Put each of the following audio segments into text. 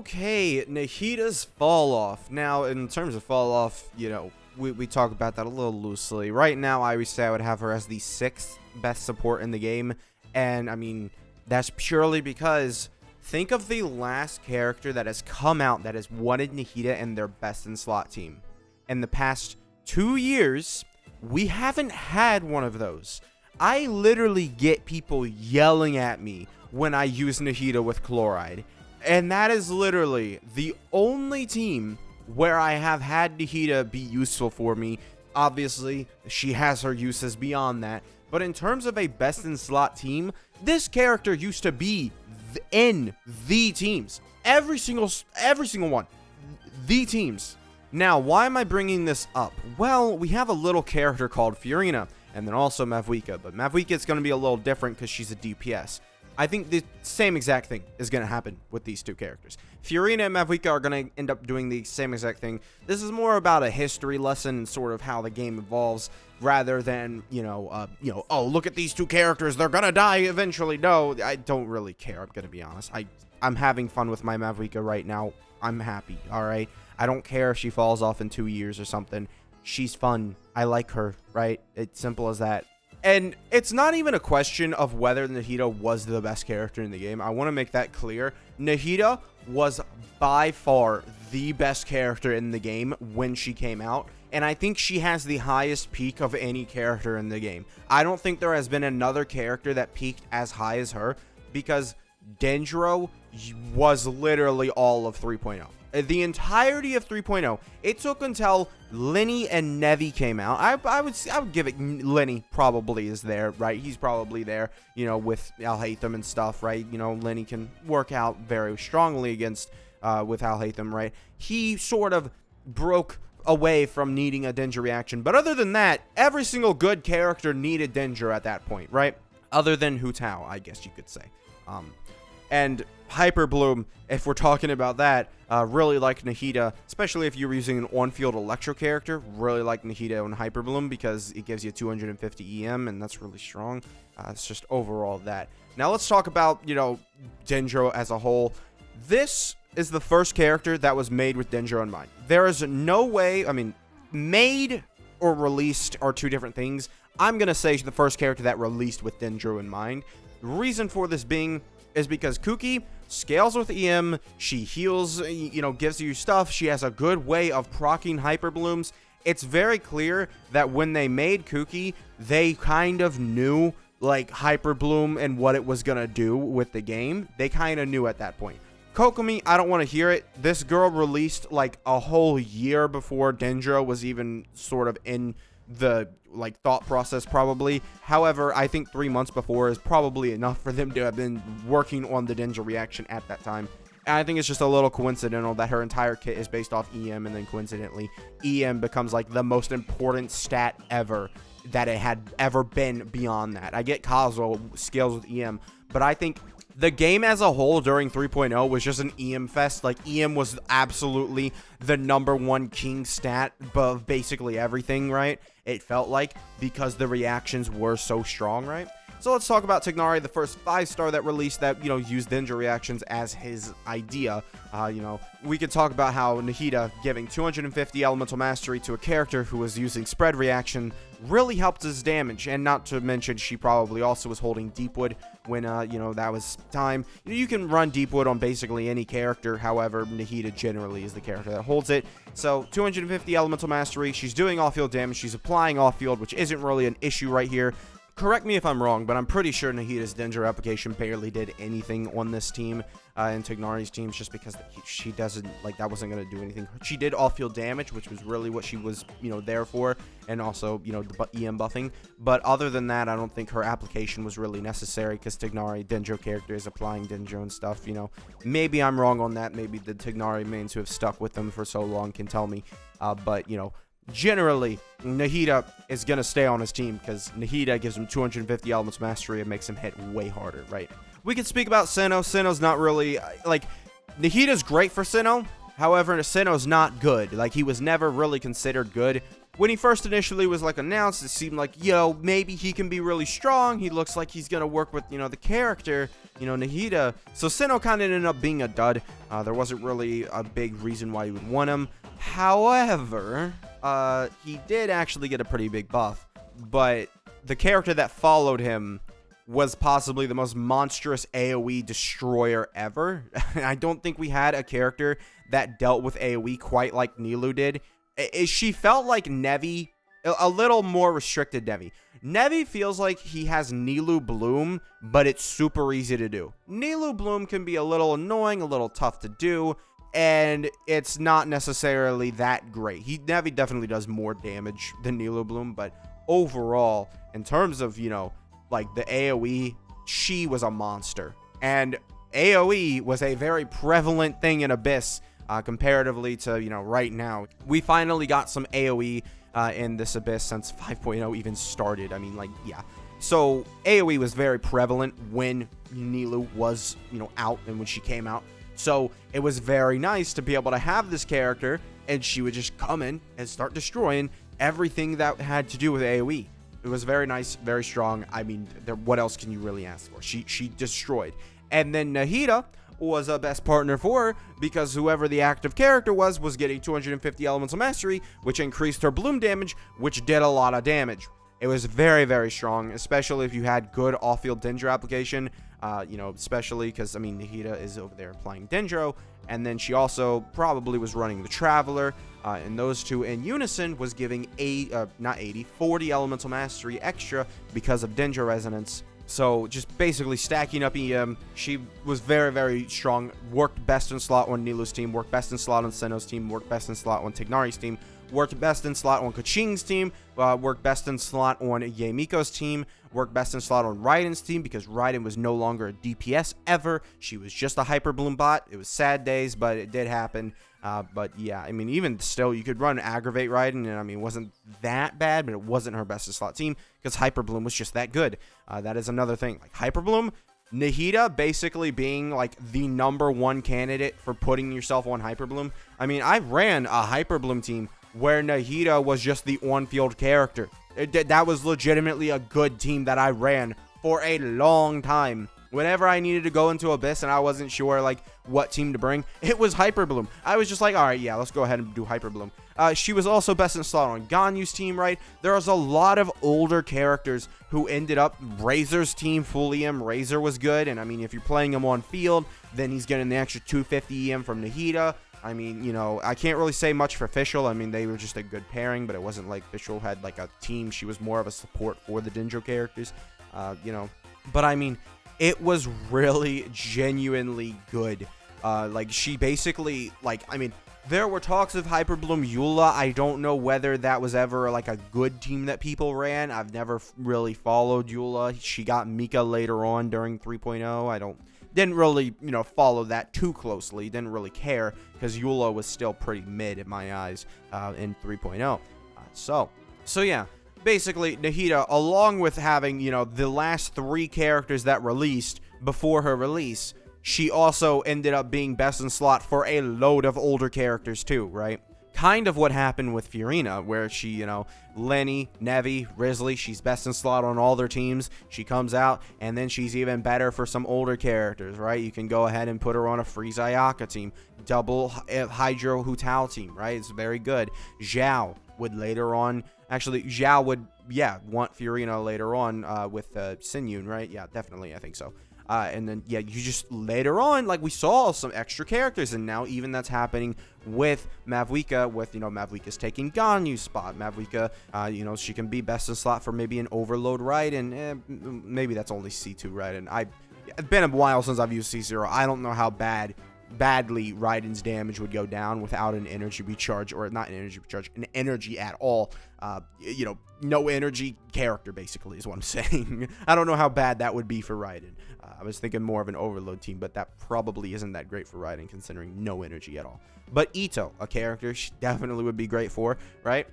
Okay, Nahida's fall off. Now, in terms of fall off, we talk about that a little loosely. Right now, I would say I would have her as the 6th best support in the game. And, I mean, that's purely because think of the last character that has come out that has wanted Nahida and their best in slot team. In the past 2 years, we haven't had one of those. I literally get people yelling at me when I use Nahida with Chloride. And that is literally the only team where I have had Nahida be useful for me. Obviously, she has her uses beyond that. But in terms of a best in slot team, this character used to be in the teams. Every single one. The teams. Now, why am I bringing this up? Well, we have a little character called Furina, and then also Mavuika. But Mavuika is going to be a little different because she's a DPS. I think the same exact thing is going to happen with these two characters. Furina and Mavuika are going to end up doing the same exact thing. This is more about a history lesson and sort of how the game evolves rather than, oh, look at these two characters. They're going to die eventually. No, I don't really care. I'm going to be honest. I'm having fun with my Mavuika right now. I'm happy. All right. I don't care if she falls off in 2 years or something. She's fun. I like her, right? It's simple as that. And it's not even a question of whether Nahida was the best character in the game. I want to make that clear. Nahida was by far the best character in the game when she came out. And I think she has the highest peak of any character in the game. I don't think there has been another character that peaked as high as her because Dendro was literally all of 3.0. The entirety of 3.0. It took until Lenny and Nevi came out. I would give it Lenny probably is there, right? He's probably there, with Al-Haytham and stuff, right? Lenny can work out very strongly against with Al-Haytham, right? He sort of broke away from needing a Dendro reaction. But other than that, every single good character needed Dendro at that point, right? Other than Hu Tao, I guess you could say. And Hyper Bloom, if we're talking about that, really like Nahida, especially if you're using an on-field Electro character, really like Nahida and Hyper Bloom because it gives you 250 EM, and that's really strong. It's just overall that. Now let's talk about, Dendro as a whole. This is the first character that was made with Dendro in mind. There is no way, made or released are two different things. I'm going to say the first character that released with Dendro in mind. The reason for this being is because Kuki scales with EM, she heals, gives you stuff, she has a good way of proccing Hyper Blooms. It's very clear that when they made Kuki, they kind of knew, Hyper Bloom and what it was gonna do with the game. They kind of knew at that point. Kokomi, I don't want to hear it. This girl released, a whole year before Dendro was even sort of in the thought process probably. However, I think 3 months before is probably enough for them to have been working on the Dendro reaction at that time. And I think it's just a little coincidental that her entire kit is based off EM, and then coincidentally EM becomes the most important stat ever that it had ever been beyond that. I get Kazuo scales with EM, but I think the game as a whole during 3.0 was just an EM fest. EM was absolutely the #1 king stat of basically everything, right? It felt like, because the reactions were so strong, right? So let's talk about Tighnari, the first 5-star that released that, used Dendro reactions as his idea. We could talk about how Nahida giving 250 elemental mastery to a character who was using spread reaction really helped his damage. And not to mention, she probably also was holding Deepwood when, that was time. You can run Deepwood on basically any character. However, Nahida generally is the character that holds it. So 250 elemental mastery. She's doing off-field damage. She's applying off-field, which isn't really an issue right here. Correct me if I'm wrong, but I'm pretty sure Nahida's Dendro application barely did anything on this team, and Tighnari's teams, just because she doesn't, that wasn't going to do anything. She did off-field damage, which was really what she was, there for, and also, the EM buffing. But other than that, I don't think her application was really necessary, because Tighnari, Dendro character, is applying Dendro and stuff, Maybe I'm wrong on that. Maybe the Tighnari mains who have stuck with them for so long can tell me, but, generally, Nahida is going to stay on his team because Nahida gives him 250 elements mastery and makes him hit way harder, right? We could speak about Sinnoh. Sinnoh's not really, Nahida's great for Sinnoh. However, Sinnoh's not good. He was never really considered good when he first initially was like announced, it seemed like, yo, maybe he can be really strong. He looks like he's gonna work with, you know, the character, you know, Nahida. So Sinnoh kind of ended up being a dud. There wasn't really a big reason why you would want him. However, he did actually get a pretty big buff, but the character that followed him was possibly the most monstrous AoE destroyer ever. I don't think we had a character that dealt with AoE quite like Nilou did. She felt like Nevi, a little more restricted Nevi. Nevi feels like he has Nilou Bloom, but it's super easy to do. Nilou Bloom can be a little annoying, a little tough to do, and it's not necessarily that great. Nevi definitely does more damage than Nilou Bloom, but overall, in terms of, you know, like the AoE, she was a monster. And AoE was a very prevalent thing in Abyss comparatively to, you know, right now. We finally got some AoE in this Abyss since 5.0 even started. I mean, like, yeah. So AoE was very prevalent when Nilou was, you know, out and when she came out. So it was very nice to be able to have this character and she would just come in and start destroying everything that had to do with AoE. It was very nice, very strong. I mean, what else can you really ask for? She destroyed. And then Nahida was a best partner for her because whoever the active character was getting 250 elemental mastery, which increased her bloom damage, which did a lot of damage. It was very, very strong, especially if you had good off-field Dendro application, you know, especially because, I mean, Nahida is over there applying Dendro, and then she also probably was running the Traveler, and those two in unison was giving 40 elemental mastery extra because of Dendro resonance. So just basically stacking up EM. She was very, very strong. Worked best in slot on Nilou's team. Worked best in slot on Sinnoh's team. Worked best in slot on Tignari's team. Worked best in slot on Keqing's team. Worked best in slot on Yamiko's team. Worked best in slot on Raiden's team because Raiden was no longer a DPS ever. She was just a Hyper Bloom bot. It was sad days, but it did happen. But yeah, I mean, even still, you could run Aggravate Raiden, and I mean, it wasn't that bad, but it wasn't her best in slot team because Hyper Bloom was just that good. That is another thing. Like Hyper Bloom, Nahida basically being like the #1 candidate for putting yourself on Hyper Bloom. I mean, I ran a Hyper Bloom team where Nahida was just the on-field character. That was legitimately a good team that I ran for a long time. Whenever I needed to go into Abyss and I wasn't sure like what team to bring, it was Hyper Bloom. I was just like, all right, yeah, let's go ahead and do Hyper Bloom. She was also best in slot on Ganyu's team, right? There was a lot of older characters who ended up Razor's team. Full EM Razor was good, and I mean, if you're playing him on field, then he's getting the extra 250 EM from Nahida. I mean, you know, I can't really say much for Fischl. I mean, they were just a good pairing, but it wasn't like Fischl had like a team. She was more of a support for the Dendro characters, you know. But I mean, it was really genuinely good. Like she basically, like, I mean, there were talks of Hyper Bloom Eula. I don't know whether that was ever like a good team that people ran. I've never really followed Eula. She got Mika later on during 3.0. Didn't really, you know, follow that too closely. Didn't really care because Eula was still pretty mid in my eyes in 3.0. So yeah. Basically, Nahida, along with having, you know, the last 3 characters that released before her release, she also ended up being best in slot for a load of older characters too, right? Kind of what happened with Furina, where she, you know, Lenny, Nevi, Risley, she's best in slot on all their teams. She comes out, and then she's even better for some older characters, right? You can go ahead and put her on a Frieza Ayaka team, double Hydro Hu Tao team, right? It's very good. Zhao would later on, actually, Zhao would, yeah, want Furina later on with Sinyun, right? Yeah, definitely, I think so. And then, yeah, you just later on, like, we saw some extra characters, and now even that's happening with Mavuika, with, you know, Mavuika's taking Ganyu's spot. Mavuika, you know, she can be best in slot for maybe an Overload Raiden. Maybe that's only C2 Raiden. It's been a while since I've used C0. I don't know how badly Raiden's damage would go down without an energy recharge, or not an energy recharge, an energy at all. You know, no energy character basically is what I'm saying. I don't know how bad that would be for Raiden. I was thinking more of an overload team, but that probably isn't that great for Raiden considering no energy at all. But Ito, a character she definitely would be great for, right?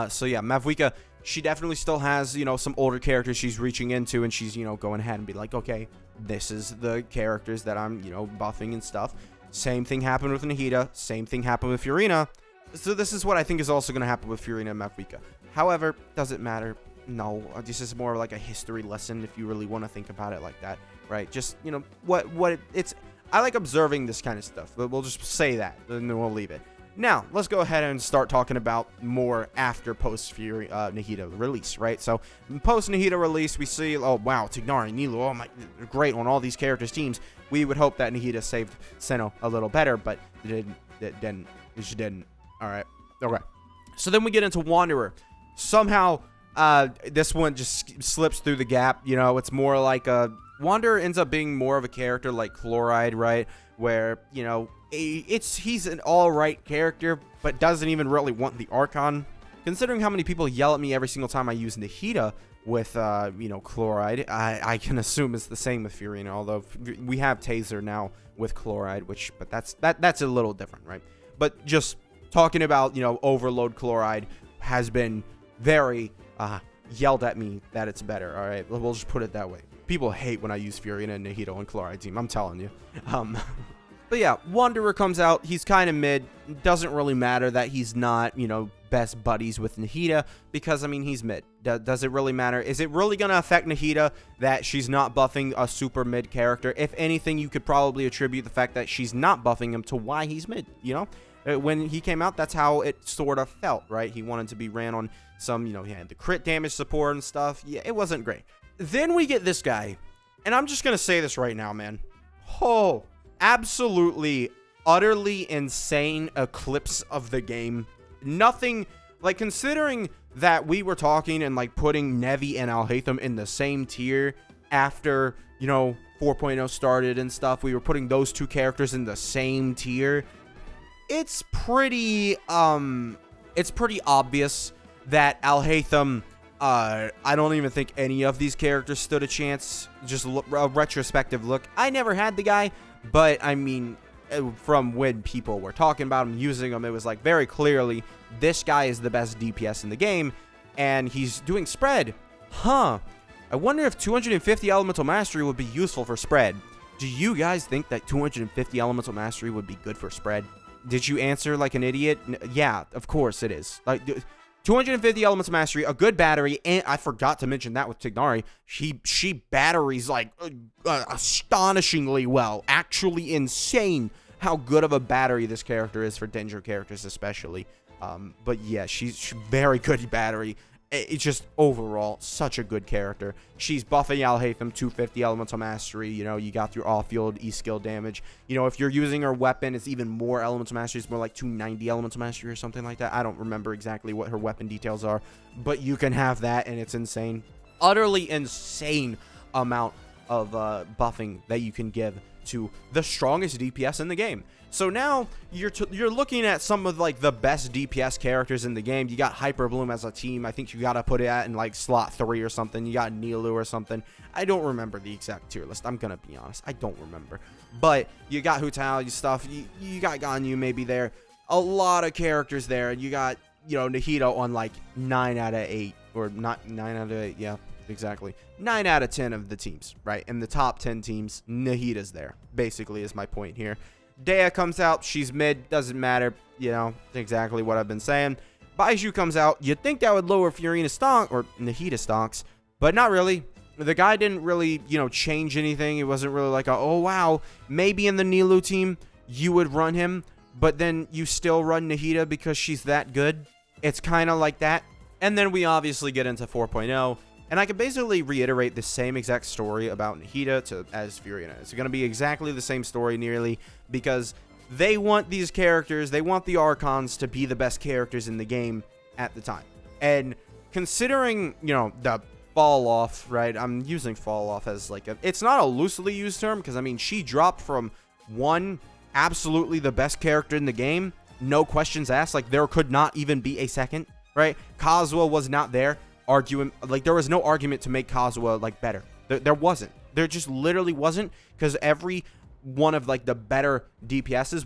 So yeah, Mavuika, she definitely still has, you know, some older characters she's reaching into, and she's, you know, going ahead and be like, okay, this is the characters that I'm, you know, buffing and stuff. Same thing happened with Nahida. Same thing happened with Furina. So this is what I think is also going to happen with Furina and Mavuika. However, does it matter? No, this is more like a history lesson if you really want to think about it like that, right? Just, you know, I like observing this kind of stuff, but we'll just say that, and then we'll leave it. Now, let's go ahead and start talking about more after post-Fury Nahida release, right? So, post-Nahida release, we see, oh, wow, Tighnari, Nilou, oh my, great on all these characters' teams. We would hope that Nahida saved Sinnoh a little better, but it didn't. She didn't. All right. Okay. So then we get into Wanderer. Somehow, this one just slips through the gap. You know, it's more like Wanderer ends up being more of a character like Chloride, right? Where, you know, he's an all-right character, but doesn't even really want the Archon. Considering how many people yell at me every single time I use Nahida with, you know, Chloride, I can assume it's the same with Furina, although we have Taser now with Chloride, but that's a little different, right? But just talking about, you know, Overload Chloride has been very yelled at me that it's better, all right? We'll just put it that way. People hate when I use Furina and Nahida on Chloride team, I'm telling you. But yeah, Wanderer comes out. He's kind of mid. Doesn't really matter that he's not, you know, best buddies with Nahida because, I mean, he's mid. Does it really matter? Is it really going to affect Nahida that she's not buffing a super mid character? If anything, you could probably attribute the fact that she's not buffing him to why he's mid, you know? When he came out, that's how it sort of felt, right? He wanted to be ran on some, you know, he had the crit damage support and stuff. Yeah, it wasn't great. Then we get this guy, and I'm just going to say this right now, man. Oh, absolutely, utterly insane eclipse of the game. Nothing, like, considering that we were talking and, like, putting Nevi and Alhaitham in the same tier after, you know, 4.0 started and stuff. We were putting those two characters in the same tier. It's pretty obvious that Alhaitham, I don't even think any of these characters stood a chance. Just a retrospective look. I never had the guy, but I mean, from when people were talking about him, using him, it was like very clearly this guy is the best DPS in the game, and he's doing spread. Huh. I wonder if 250 Elemental Mastery would be useful for spread. Do you guys think that 250 Elemental Mastery would be good for spread? Did you answer like an idiot? Yeah, of course it is. Like 250 Elemental Mastery, a good battery, and I forgot to mention that with Tighnari. She batteries like astonishingly well. Actually insane how good of a battery this character is for Dendro characters especially. But yeah, she's very good battery. It's just overall such a good character. She's buffing Alhaitham 250 Elemental Mastery. You know, you got your off-field E-skill damage. You know, if you're using her weapon, it's even more Elemental Mastery. It's more like 290 Elemental Mastery or something like that. I don't remember exactly what her weapon details are, but you can have that, and it's insane. Utterly insane amount of buffing that you can give to the strongest DPS in the game. So now you're looking at some of like the best DPS characters in the game. You got Hyperbloom as a team. I think you got to put it at in like slot 3 or something. You got Nilou or something. I don't remember the exact tier list. I'm going to be honest. I don't remember. But you got Hutao, stuff. You got Ganyu maybe there. A lot of characters there. You got, you know, Nahida on like 9 out of 8 or not 9 out of 8. Yeah, exactly. 9 out of 10 of the teams, right? In the top 10 teams, Nahida's there. Basically is my point here. Dea comes out, she's mid, doesn't matter, you know, exactly what I've been saying. Baizhu comes out, you'd think that would lower Furina stonk, or Nahida stonks, but not really. The guy didn't really, you know, change anything. It wasn't really like, oh wow, maybe in the Nilou team, you would run him, but then you still run Nahida because she's that good. It's kind of like that. And then we obviously get into 4.0, and I can basically reiterate the same exact story about Nahida as Furina. It's going to be exactly the same story nearly, because they want these characters, they want the Archons to be the best characters in the game at the time. And considering, you know, the fall off, right? I'm using fall off as like it's not a loosely used term, because I mean, she dropped from one absolutely the best character in the game, no questions asked, like there could not even be a second, right? Kazuha was not there. There was no argument to make Kazuha like better. There wasn't. There just literally wasn't, because every one of like the better DPSs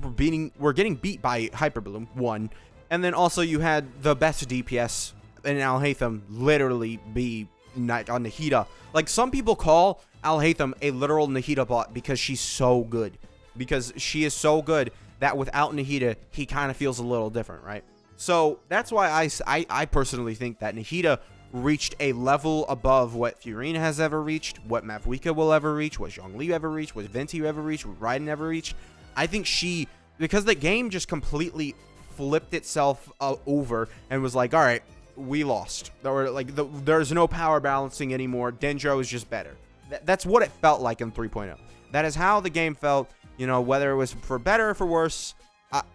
were getting beat by Hyperbloom, one, and then also you had the best DPS in Alhaitham literally be like on Nahida. Like some people call Alhaitham a literal Nahida bot because she's so good, because she is so good that without Nahida he kind of feels a little different, right? So that's why I personally think that Nahida reached a level above what Furina has ever reached, what Mavuika will ever reach, what Zhongli ever reached, what Venti ever reached, what Raiden ever reached. I think because the game just completely flipped itself over and was like, all right, we lost. Or like there's no power balancing anymore. Dendro is just better. That's what it felt like in 3.0. That is how the game felt. You know, whether it was for better or for worse.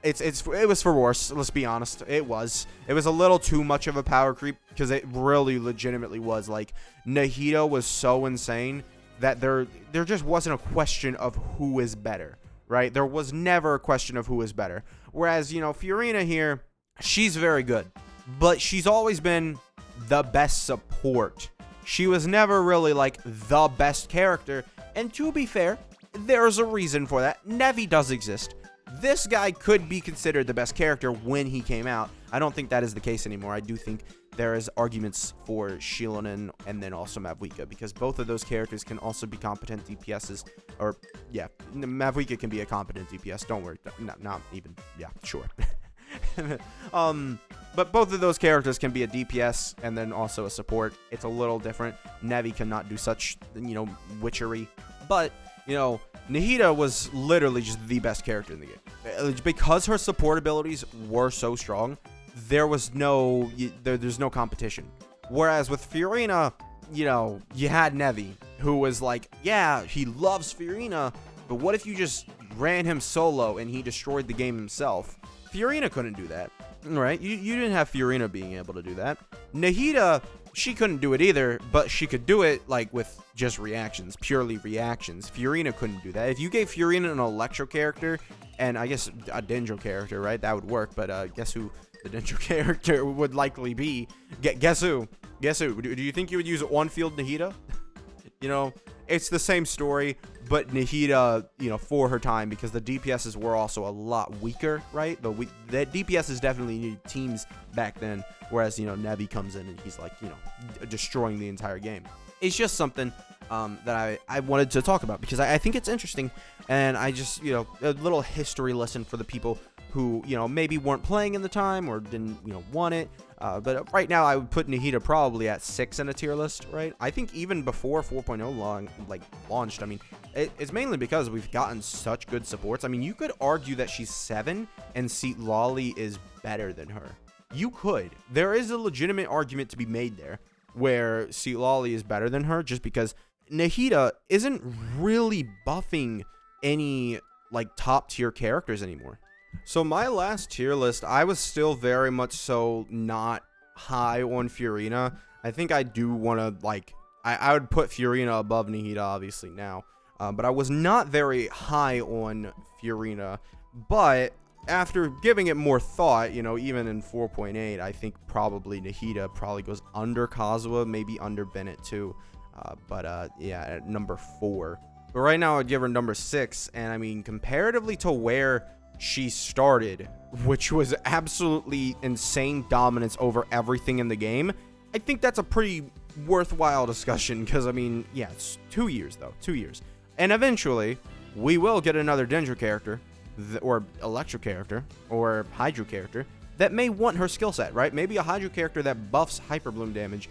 It was for worse. Let's be honest. It was a little too much of a power creep, because it really legitimately was. Like, Nahida was so insane that there just wasn't a question of who is better, right? There was never a question of who is better. Whereas, you know, Furina here, she's very good, but she's always been the best support. She was never really like the best character. And to be fair, there's a reason for that. Nevi does exist. This guy could be considered the best character when he came out. I don't think that is the case anymore. I do think there is arguments for Shilonen and then also Mavuika, because both of those characters can also be competent DPSs. Or, yeah, Mavuika can be a competent DPS. Don't worry. Not even. Yeah, sure. But both of those characters can be a DPS and then also a support. It's a little different. Nevi cannot do such, you know, witchery. But, you know, Nahida was literally just the best character in the game. Because her support abilities were so strong, there's no competition. Whereas with Furina, you know, you had Nevi, who was like, yeah, he loves Furina, but what if you just ran him solo and he destroyed the game himself? Furina couldn't do that, right? You didn't have Furina being able to do that. Nahida, she couldn't do it either, but she could do it like with just reactions, purely reactions. Furina couldn't do that. If you gave Furina an Electro character and I guess a Dendro character, right, that would work. But guess who the Dendro character would likely be? Guess who? Guess who? Do you think you would use on-field Nahida? You know, it's the same story, but Nahida, you know, for her time, because the DPSs were also a lot weaker, right? The DPSs definitely needed teams back then, whereas, you know, Nevi comes in and he's like, you know, destroying the entire game. It's just something that I wanted to talk about, because I think it's interesting, and I just, you know, a little history lesson for the people who, you know, maybe weren't playing in the time or didn't, you know, want it. But right now, I would put Nahida probably at 6 in a tier list, right? I think even before 4.0 launched, I mean, it's mainly because we've gotten such good supports. I mean, you could argue that she's 7 and Seat Lolly is better than her. You could. There is a legitimate argument to be made there where Seat Lolly is better than her, just because Nahida isn't really buffing any, like, top tier characters anymore. So my last tier list, I was still very much so not high on Furina. I think I do want to, like, I would put Furina above Nahida, obviously, now. But I was not very high on Furina. But after giving it more thought, you know, even in 4.8, I think probably Nahida probably goes under Kazuha, maybe under Bennett too. Yeah, at number 4. But right now, I'd give her number 6. And I mean, comparatively to where she started, which was absolutely insane dominance over everything in the game, I think that's a pretty worthwhile discussion, because I mean, yeah, it's 2 years though, 2 years, and eventually we will get another Dendro character or Electro character or Hydro character that may want her skill set, right? Maybe a Hydro character that buffs Hyper Bloom damage.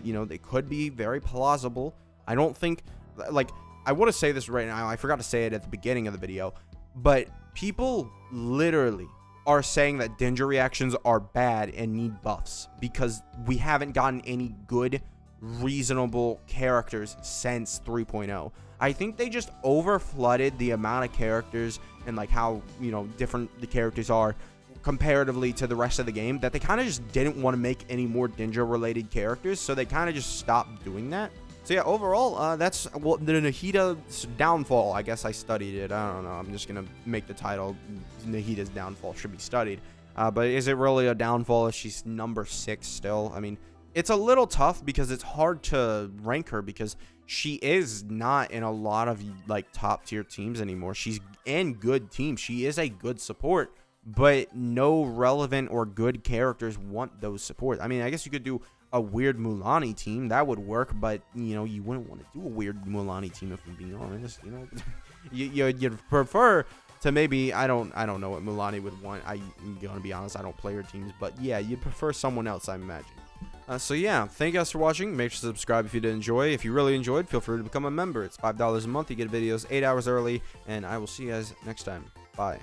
You know, they could be very plausible. I don't think, like, I want to say this right now, I forgot to say it at the beginning of the video, but people literally are saying that Dendro reactions are bad and need buffs because we haven't gotten any good, reasonable characters since 3.0. I think they just over-flooded the amount of characters and, like, how, you know, different the characters are comparatively to the rest of the game, that they kind of just didn't want to make any more Dendro-related characters, so they kind of just stopped doing that. So yeah, overall, that's, well, the Nahida's downfall. I guess I studied it. I don't know. I'm just going to make the title Nahida's downfall should be studied. But is it really a downfall if she's number 6 still? I mean, it's a little tough because it's hard to rank her because she is not in a lot of, like, top tier teams anymore. She's in good teams. She is a good support, but no relevant or good characters want those supports. I mean, I guess you could do a weird Mulaney team, that would work, but, you know, you wouldn't want to do a weird Mulaney team if I'm being honest, you know. You'd prefer to maybe, I don't know what Mulaney would want. I'm gonna be honest, I don't play her teams, but yeah, you'd prefer someone else, I imagine. So yeah, thank you guys for watching. Make sure to subscribe if you did enjoy. If you really enjoyed, feel free to become a member. It's $5 a month. You get videos 8 hours early, and I will see you guys next time. Bye.